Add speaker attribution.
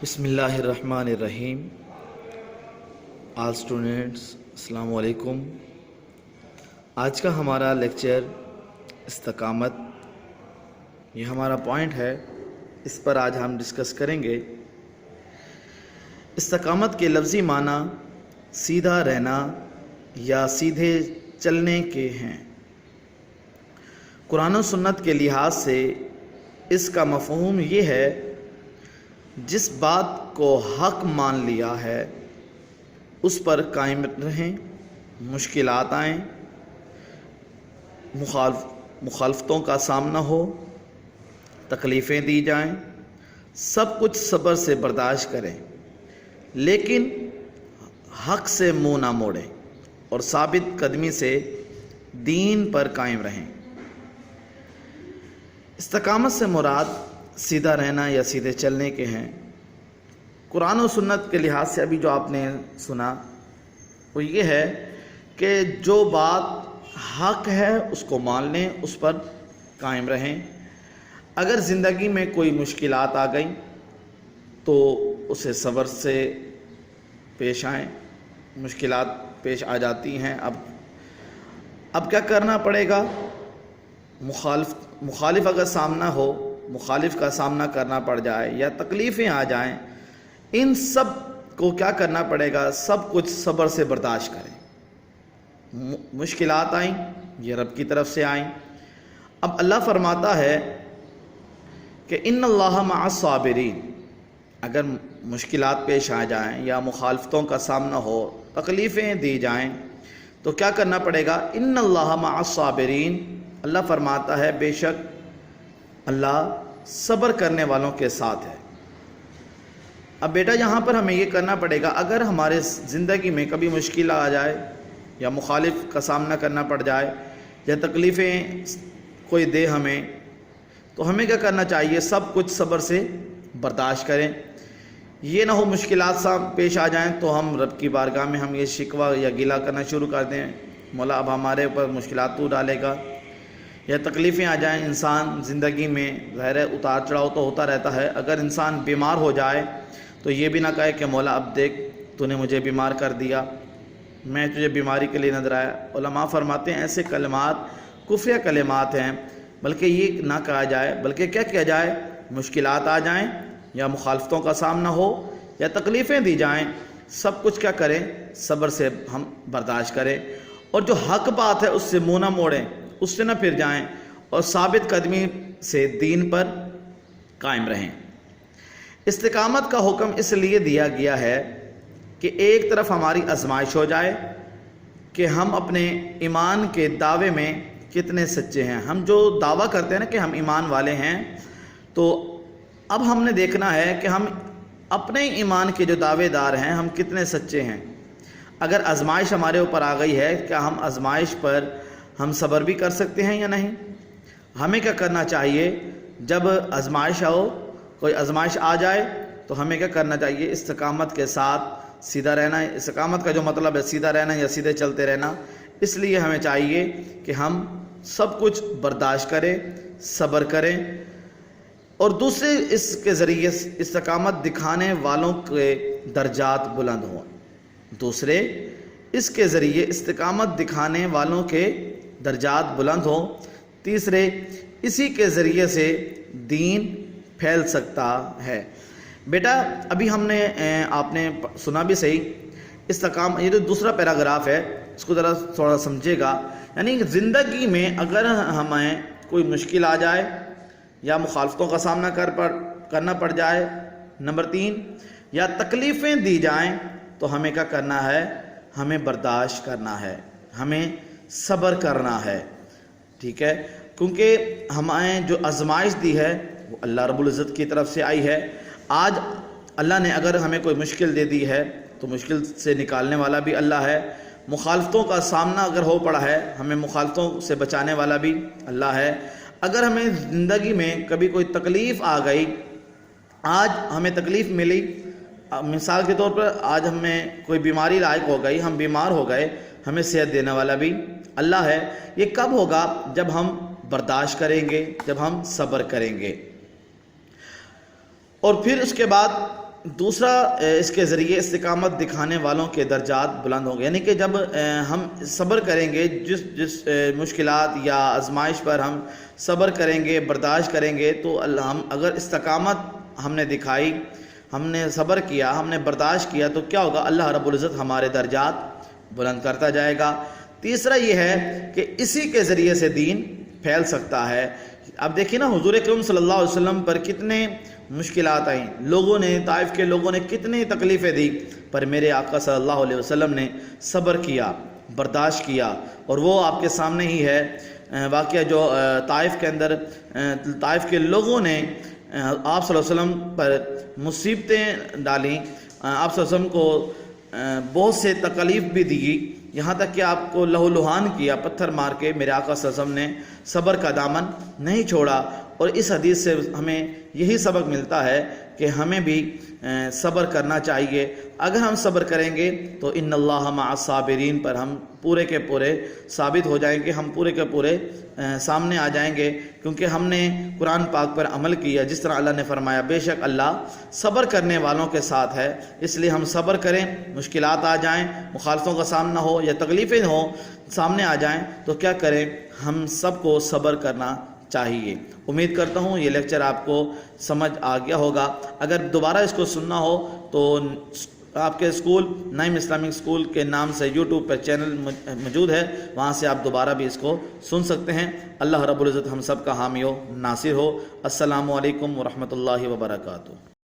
Speaker 1: بسم اللہ الرحمن الرحیم. آل اسٹوڈنٹس السلام علیکم. آج کا ہمارا لیکچر استقامت، یہ ہمارا پوائنٹ ہے، اس پر آج ہم ڈسکس کریں گے. استقامت کے لفظی معنی سیدھا رہنا یا سیدھے چلنے کے ہیں. قرآن و سنت کے لحاظ سے اس کا مفہوم یہ ہے: جس بات کو حق مان لیا ہے اس پر قائم رہیں، مشکلات آئیں، مخالفتوں کا سامنا ہو، تکلیفیں دی جائیں، سب کچھ صبر سے برداشت کریں، لیکن حق سے منہ نہ موڑیں اور ثابت قدمی سے دین پر قائم رہیں. استقامت سے مراد سیدھا رہنا یا سیدھے چلنے کے ہیں. قرآن و سنت کے لحاظ سے ابھی جو آپ نے سنا وہ یہ ہے کہ جو بات حق ہے اس کو مان لیں، اس پر قائم رہیں. اگر زندگی میں کوئی مشکلات آ گئیں تو اسے صبر سے پیش آئیں. مشکلات پیش آ جاتی ہیں، اب کیا کرنا پڑے گا؟ مخالف اگر سامنا ہو، مخالف کا سامنا کرنا پڑ جائے یا تکلیفیں آ جائیں، ان سب کو کیا کرنا پڑے گا؟ سب کچھ صبر سے برداشت کریں. مشکلات آئیں، یہ رب کی طرف سے آئیں. اب اللہ فرماتا ہے کہ ان اللہ مع الصابرین. اگر مشکلات پیش آ جائیں یا مخالفتوں کا سامنا ہو، تکلیفیں دی جائیں، تو کیا کرنا پڑے گا؟ ان اللہ مع الصابرین. اللہ فرماتا ہے بے شک اللہ صبر کرنے والوں کے ساتھ ہے. اب بیٹا یہاں پر ہمیں یہ کرنا پڑے گا، اگر ہمارے زندگی میں کبھی مشکل آ جائے یا مخالف کا سامنا کرنا پڑ جائے یا تکلیفیں کوئی دے ہمیں، تو ہمیں کیا کرنا چاہیے؟ سب کچھ صبر سے برداشت کریں. یہ نہ ہو مشکلات پیش آ جائیں تو ہم رب کی بارگاہ میں ہم یہ شکوہ یا گلہ کرنا شروع کر دیں، مولا اب ہمارے اوپر مشکلات تو ڈالے گا. یا تکلیفیں آ جائیں. انسان زندگی میں ظاہر اتار چڑھاؤ تو ہوتا رہتا ہے. اگر انسان بیمار ہو جائے تو یہ بھی نہ کہے کہ مولا اب دیکھ تو نے مجھے بیمار کر دیا، میں تجھے بیماری کے لیے نظر آیا. علماء فرماتے ہیں ایسے کلمات کفریہ کلمات ہیں، بلکہ یہ نہ کہا جائے، بلکہ کیا کیا جائے؟ مشکلات آ جائیں یا مخالفتوں کا سامنا ہو یا تکلیفیں دی جائیں، سب کچھ کیا کریں؟ صبر سے ہم برداشت کریں، اور جو حق بات ہے اس سے منہ نہ موڑیں، اس سے نہ پھر جائیں، اور ثابت قدمی سے دین پر قائم رہیں. استقامت کا حکم اس لیے دیا گیا ہے کہ ایک طرف ہماری آزمائش ہو جائے کہ ہم اپنے ایمان کے دعوے میں کتنے سچے ہیں. ہم جو دعویٰ کرتے ہیں نا کہ ہم ایمان والے ہیں، تو اب ہم نے دیکھنا ہے کہ ہم اپنے ایمان کے جو دعوے دار ہیں ہم کتنے سچے ہیں. اگر آزمائش ہمارے اوپر آ گئی ہے، کیا ہم آزمائش پر ہم صبر بھی کر سکتے ہیں یا نہیں؟ ہمیں کیا کرنا چاہیے؟ جب آزمائش ہو، کوئی آزمائش آ جائے تو ہمیں کیا کرنا چاہیے؟ استقامت کے ساتھ سیدھا رہنا. استقامت کا جو مطلب ہے سیدھا رہنا یا سیدھے چلتے رہنا. اس لیے ہمیں چاہیے کہ ہم سب کچھ برداشت کریں، صبر کریں، اور دوسرے اس کے ذریعے استقامت دکھانے والوں کے درجات بلند ہوں. دوسرے اس کے ذریعے استقامت دکھانے والوں کے درجات بلند ہوں. تیسرے اسی کے ذریعے سے دین پھیل سکتا ہے. بیٹا ابھی ہم نے آپ نے سنا بھی صحیح، استقامت یہ جو دوسرا پیراگراف ہے اس کو ذرا تھوڑا سمجھے گا. یعنی زندگی میں اگر ہمیں کوئی مشکل آ جائے یا مخالفتوں کا سامنا کرنا پڑ جائے، نمبر 3، یا تکلیفیں دی جائیں، تو ہمیں کیا کرنا ہے؟ ہمیں برداشت کرنا ہے، ہمیں صبر کرنا ہے. ٹھیک ہے؟ کیونکہ ہمیں جو آزمائش دی ہے وہ اللہ رب العزت کی طرف سے آئی ہے. آج اللہ نے اگر ہمیں کوئی مشکل دے دی ہے تو مشکل سے نکالنے والا بھی اللہ ہے. مخالفتوں کا سامنا اگر ہو پڑا ہے، ہمیں مخالفتوں سے بچانے والا بھی اللہ ہے. اگر ہمیں زندگی میں کبھی کوئی تکلیف آ گئی، آج ہمیں تکلیف ملی، مثال کے طور پر آج ہمیں کوئی بیماری لاحق ہو گئی، ہم بیمار ہو گئے، ہمیں صحت دینے والا بھی اللہ ہے. یہ کب ہوگا؟ جب ہم برداشت کریں گے، جب ہم صبر کریں گے. اور پھر اس کے بعد دوسرا اس کے ذریعے استقامت دکھانے والوں کے درجات بلند ہوں گے، یعنی کہ جب ہم صبر کریں گے، جس مشکلات یا آزمائش پر ہم صبر کریں گے، برداشت کریں گے، تو ہم اگر استقامت ہم نے دکھائی، ہم نے صبر کیا، ہم نے برداشت کیا، تو کیا ہوگا؟ اللہ رب العزت ہمارے درجات بلند کرتا جائے گا۔ تیسرا یہ ہے کہ اسی کے ذریعے سے دین پھیل سکتا ہے۔ اب دیکھیں نا، حضور اکرم صلی اللہ علیہ وسلم پر کتنے مشکلات آئیں، لوگوں نے، طائف کے لوگوں نے کتنی تکلیفیں دی، پر میرے آقا صلی اللہ علیہ وسلم نے صبر کیا، برداشت کیا، اور وہ آپ کے سامنے ہی ہے واقعہ جو طائف کے اندر طائف کے لوگوں نے آپ صلی اللہ علیہ وسلم پر مصیبتیں ڈالیں، آپ صلی اللہ علیہ وسلم کو بہت سے تکلیف بھی دی، یہاں تک کہ آپ کو لہو لہان کیا پتھر مار کے۔ میرے آقا صلی اللہ علیہ وسلم نے صبر کا دامن نہیں چھوڑا، اور اس حدیث سے ہمیں یہی سبق ملتا ہے کہ ہمیں بھی صبر کرنا چاہیے۔ اگر ہم صبر کریں گے تو ان اللہ مع الصابرین پر ہم پورے کے پورے ثابت ہو جائیں گے، ہم پورے کے پورے سامنے آ جائیں گے، کیونکہ ہم نے قرآن پاک پر عمل کیا، جس طرح اللہ نے فرمایا بے شک اللہ صبر کرنے والوں کے ساتھ ہے۔ اس لیے ہم صبر کریں، مشکلات آ جائیں، مخالفوں کا سامنا ہو یا تکلیفیں ہوں سامنے آ جائیں، تو کیا کریں؟ ہم سب کو صبر کرنا چاہیے۔ امید کرتا ہوں یہ لیکچر آپ کو سمجھ آ گیا ہوگا۔ اگر دوبارہ اس کو سننا ہو تو آپ کے اسکول نعیم اسلامک اسکول کے نام سے یوٹیوب پر چینل موجود ہے، وہاں سے آپ دوبارہ بھی اس کو سن سکتے ہیں۔ اللہ رب العزت ہم سب کا حامی و ناصر ہو۔ السلام علیکم ورحمۃ اللہ وبرکاتہ۔